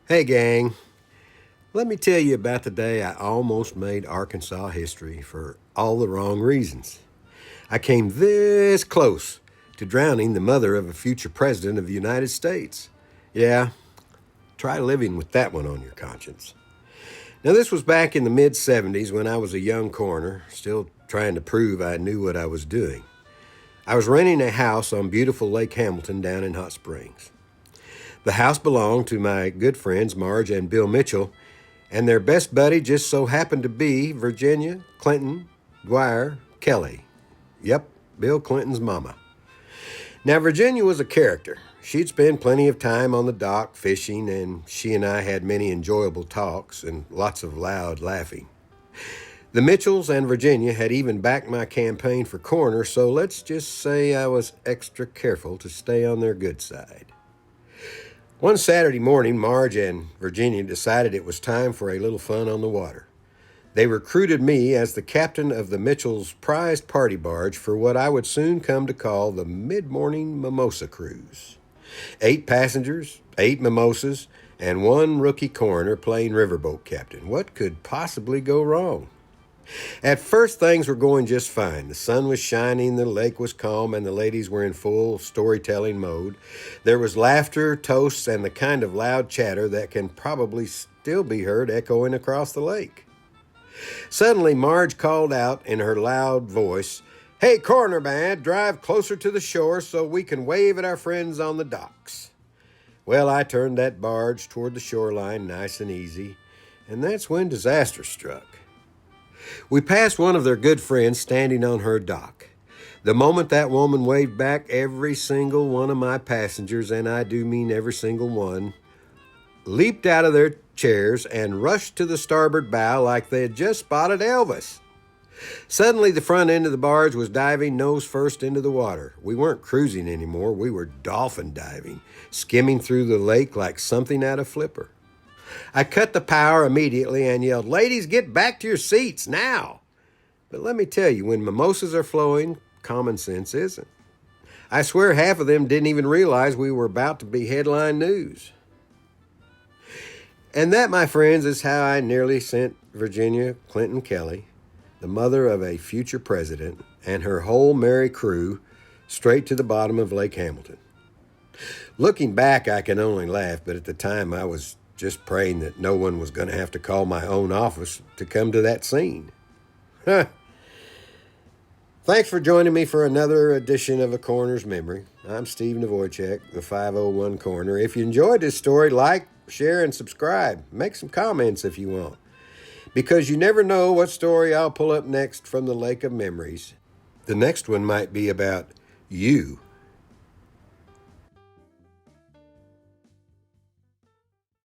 Hey, gang. Let me tell you about the day I almost made Arkansas history for all the wrong reasons. I came this close to drowning the mother of a future president of the United States. Yeah, try living with that one on your conscience. Now, this was back in the mid 70s when I was a young coroner, still trying to prove I knew what I was doing. I was renting a house on beautiful Lake Hamilton down in Hot Springs. The house belonged to my good friends Marge and Bill Mitchell, and their best buddy just so happened to be Virginia Clinton Kelley. Yep, Bill Clinton's mama. Now, Virginia was a character. She'd spend plenty of time on the dock fishing, and she and I had many enjoyable talks and lots of loud laughing. The Mitchells and Virginia had even backed my campaign for coroner, so let's just say I was extra careful to stay on their good side. One Saturday morning, Marge and Virginia decided it was time for a little fun on the water. They recruited me as the captain of the Mitchells' prized party barge for what I would soon come to call the mid-morning Mimosa Cruise. 8 passengers, 8 mimosas, and 1 rookie coroner playing riverboat captain. What could possibly go wrong? At first, things were going just fine. The sun was shining, the lake was calm, and the ladies were in full storytelling mode. There was laughter, toasts, and the kind of loud chatter that can probably still be heard echoing across the lake. Suddenly, Marge called out in her loud voice, "Hey, coroner man, drive closer to the shore so we can wave at our friends on the docks." Well, I turned that barge toward the shoreline nice and easy, and that's when disaster struck. We passed one of their good friends standing on her dock. The moment that woman waved back, every single one of my passengers, and I do mean every single one, leaped out of their chairs and rushed to the starboard bow like they had just spotted Elvis. Suddenly, the front end of the barge was diving nose first into the water. We weren't cruising anymore. We were dolphin diving, skimming through the lake like something out of Flipper. I cut the power immediately and yelled, "Ladies, get back to your seats now!" But let me tell you, when mimosas are flowing, common sense isn't. I swear half of them didn't even realize we were about to be headline news. And that, my friends, is how I nearly sent Virginia Clinton Kelley, the mother of a future president, and her whole merry crew straight to the bottom of Lake Hamilton. Looking back, I can only laugh, but at the time I was just praying that no one was going to have to call my own office to come to that scene. Thanks for joining me for another edition of A Coroner's Memory. I'm Steve Navoychek, the 501 Coroner. If you enjoyed this story, like, share, and subscribe. Make some comments if you want, because you never know what story I'll pull up next from the Lake of Memories. The next one might be about you.